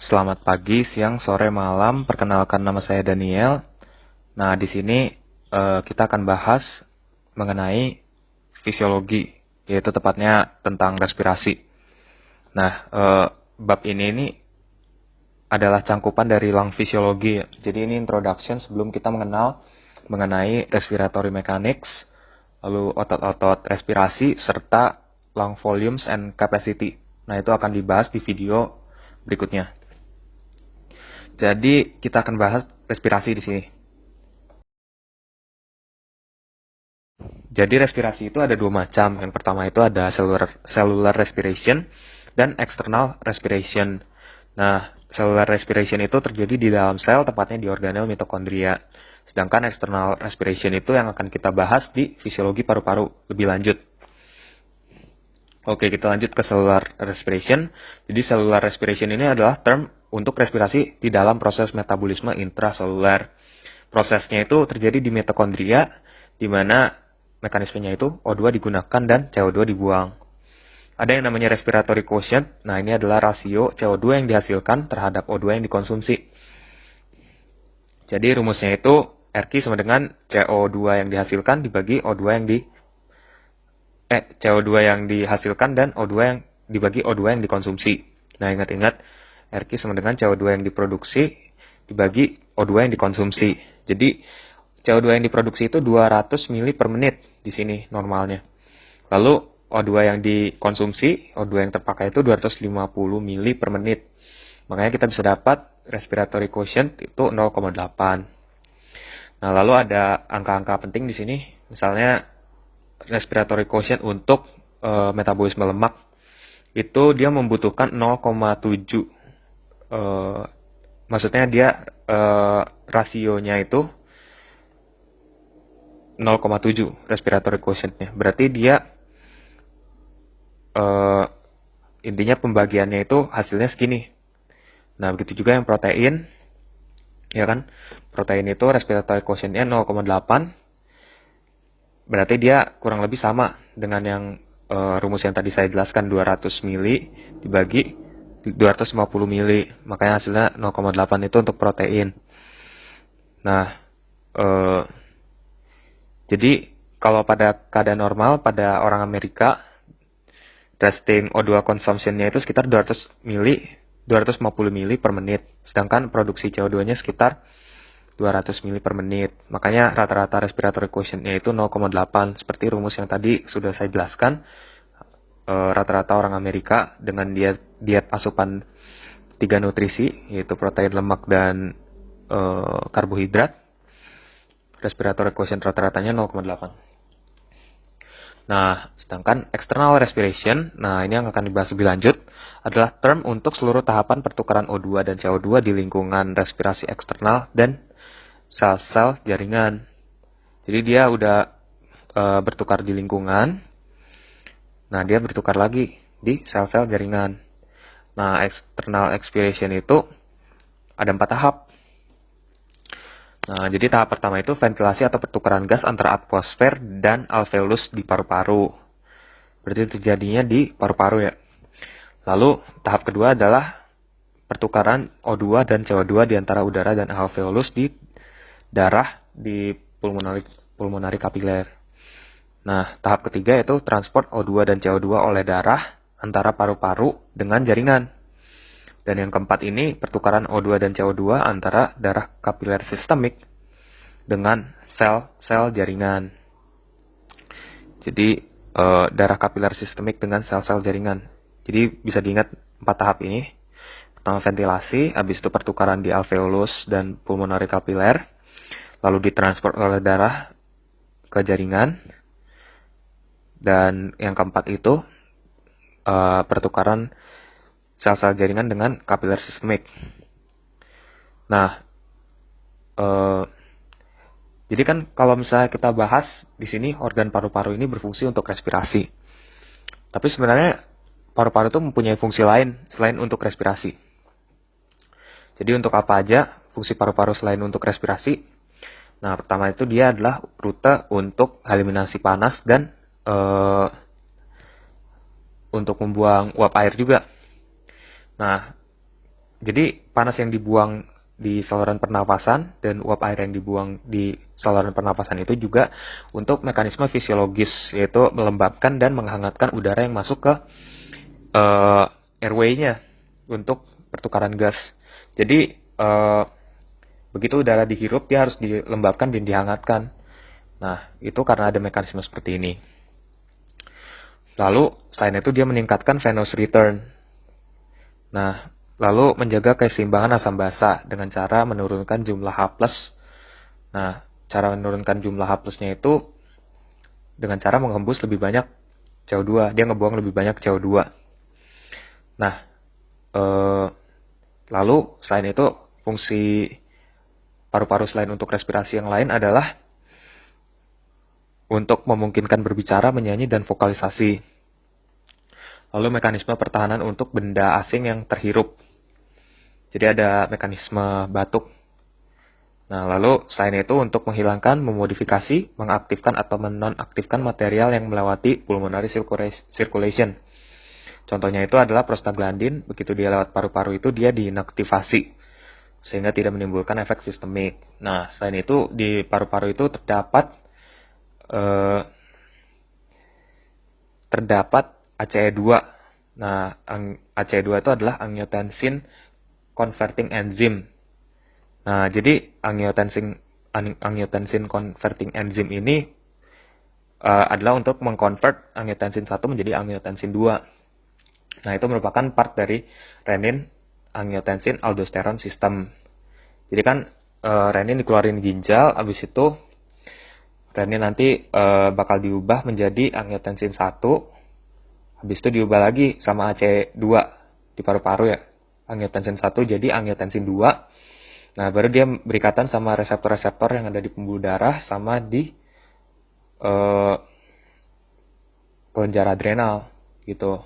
Selamat pagi, siang, sore, malam. Perkenalkan nama saya Daniel. Nah, di sini kita akan bahas mengenai fisiologi, yaitu tepatnya tentang respirasi. Nah, bab ini adalah cangkupan dari lung fisiologi. Jadi ini introduction sebelum kita mengenal mengenai respiratory mechanics, lalu otot-otot respirasi, serta lung volumes and capacity. Nah, itu akan dibahas di video berikutnya. Jadi kita akan bahas respirasi di sini. Jadi respirasi itu ada dua macam. Yang pertama itu ada cellular respiration dan external respiration. Nah, cellular respiration itu terjadi di dalam sel, tepatnya di organel mitokondria. Sedangkan external respiration itu yang akan kita bahas di fisiologi paru-paru lebih lanjut. Oke, kita lanjut ke cellular respiration. Jadi cellular respiration ini adalah term untuk respirasi di dalam proses metabolisme intraseluler. Prosesnya itu terjadi di mitokondria, di mana mekanismenya itu O2 digunakan dan CO2 dibuang. Ada yang namanya respiratory quotient. Nah, ini adalah rasio CO2 yang dihasilkan terhadap O2 yang dikonsumsi. Jadi rumusnya itu RQ sama dengan CO2 yang dihasilkan dibagi CO2 yang dihasilkan dan O2 yang dibagi O2 yang dikonsumsi. Nah, ingat-ingat RQ sama dengan CO2 yang diproduksi dibagi O2 yang dikonsumsi. Jadi CO2 yang diproduksi itu 200 mili per menit di sini normalnya. Lalu O2 yang dikonsumsi, O2 yang terpakai itu 250 mili per menit. Makanya kita bisa dapat respiratory quotient itu 0,8. Nah, lalu ada angka-angka penting di sini. Misalnya respiratory quotient untuk metabolisme lemak itu dia membutuhkan 0,7. Maksudnya dia rasionya itu 0,7 respiratory quotient-nya. Berarti dia intinya pembagiannya itu hasilnya segini. Nah, begitu juga yang protein, ya kan? Protein itu respiratory quotient-nya 0,8. Berarti dia kurang lebih sama dengan yang rumus yang tadi saya jelaskan, 200 mili dibagi 250 mili. Makanya hasilnya 0,8 itu untuk protein. Nah, jadi kalau pada keadaan normal pada orang Amerika, resting O2 consumption-nya itu sekitar 250 mili per menit. Sedangkan produksi CO2-nya sekitar 200 mili per menit. Makanya rata-rata respiratory quotient-nya itu 0,8. Seperti rumus yang tadi sudah saya jelaskan, rata-rata orang Amerika dengan diet asupan 3 nutrisi, yaitu protein, lemak, dan karbohidrat, respiratory quotient rata-ratanya 0,8. Nah, sedangkan external respiration, nah ini yang akan dibahas lebih lanjut, adalah term untuk seluruh tahapan pertukaran O2 dan CO2 di lingkungan respirasi eksternal dan sel-sel jaringan. Jadi dia udah bertukar di lingkungan, nah dia bertukar lagi di sel-sel jaringan. Nah, external expiration itu ada 4 tahap. Nah, jadi tahap pertama itu ventilasi atau pertukaran gas antara atmosfer dan alveolus di paru-paru. Berarti terjadinya di paru-paru ya. Lalu tahap kedua adalah pertukaran O2 dan CO2 di antara udara dan alveolus di darah di pulmonari kapiler. Nah, tahap ketiga yaitu transport O2 dan CO2 oleh darah antara paru-paru dengan jaringan. Dan yang keempat ini pertukaran O2 dan CO2 antara darah kapiler sistemik dengan sel-sel jaringan. Jadi darah kapiler sistemik dengan sel-sel jaringan. Jadi bisa diingat 4 tahap ini. Pertama ventilasi, habis itu pertukaran di alveolus dan pulmonari kapiler, lalu ditransport oleh darah ke jaringan, dan yang keempat itu pertukaran sel-sel jaringan dengan kapiler sistemik. Nah, jadi kan kalau misalnya kita bahas di sini organ paru-paru ini berfungsi untuk respirasi. Tapi sebenarnya paru-paru itu mempunyai fungsi lain selain untuk respirasi. Jadi untuk apa aja fungsi paru-paru selain untuk respirasi? Nah, pertama itu dia adalah rute untuk eliminasi panas dan untuk membuang uap air juga. Nah, Jadi panas yang dibuang di saluran pernapasan dan uap air yang dibuang di saluran pernapasan itu juga untuk mekanisme fisiologis, yaitu melembabkan dan menghangatkan udara yang masuk ke airway-nya untuk pertukaran gas. Jadi begitu udara dihirup, dia harus dilembabkan dan dihangatkan. Nah, itu karena ada mekanisme seperti ini. Lalu, selain itu dia meningkatkan venous return. Nah, lalu menjaga keseimbangan asam basa dengan cara menurunkan jumlah H+. Nah, cara menurunkan jumlah H+-nya itu dengan cara menghembus lebih banyak CO2. Dia ngebuang lebih banyak CO2. Nah, lalu selain itu fungsi paru-paru selain untuk respirasi yang lain adalah untuk memungkinkan berbicara, menyanyi, dan vokalisasi. Lalu mekanisme pertahanan untuk benda asing yang terhirup. Jadi ada mekanisme batuk. Nah, lalu selain itu untuk menghilangkan, memodifikasi, mengaktifkan atau menonaktifkan material yang melewati pulmonary circulation. Contohnya itu adalah prostaglandin, begitu dia lewat paru-paru itu dia diinaktivasi, sehingga tidak menimbulkan efek sistemik. Nah, selain itu di paru-paru itu terdapat ACE2. Nah, ACE2 itu adalah angiotensin converting enzyme. Nah, jadi angiotensin converting enzyme ini adalah untuk mengkonvert angiotensin 1 menjadi angiotensin 2. Nah, itu merupakan part dari renin, angiotensin, aldosteron system. Jadi kan renin dikeluarin ginjal, habis itu renin nanti bakal diubah menjadi angiotensin 1, habis itu diubah lagi sama ACE2 di paru-paru ya. Angiotensin 1 jadi angiotensin 2. Nah, baru dia berikatan sama reseptor-reseptor yang ada di pembuluh darah sama di kelenjar adrenal gitu.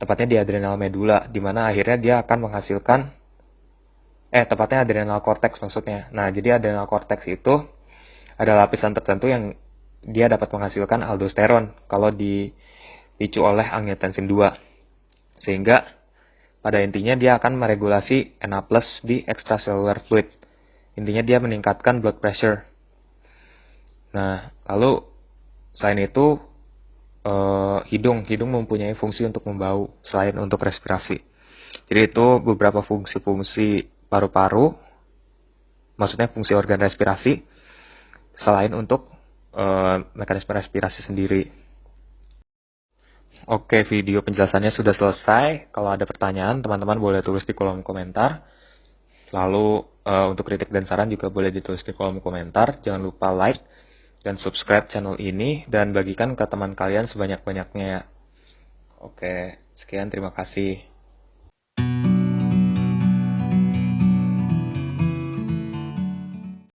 Tepatnya di adrenal medula, di mana akhirnya dia akan menghasilkan tepatnya adrenal cortex maksudnya. Nah, jadi adrenal cortex itu ada lapisan tertentu yang dia dapat menghasilkan aldosteron kalau dipicu oleh angiotensin 2. Sehingga pada intinya dia akan meregulasi Na+ di extracellular fluid. Intinya dia meningkatkan blood pressure. Nah, lalu selain itu hidung mempunyai fungsi untuk membau selain untuk respirasi. Jadi itu beberapa fungsi-fungsi paru-paru, maksudnya fungsi organ respirasi, selain untuk mekanisme respirasi sendiri. Oke, video penjelasannya sudah selesai. Kalau ada pertanyaan, teman-teman boleh tulis di kolom komentar. Lalu untuk kritik dan saran juga boleh ditulis di kolom komentar. Jangan lupa like dan subscribe channel ini dan bagikan ke teman kalian sebanyak-banyaknya ya. Oke, sekian, terima kasih.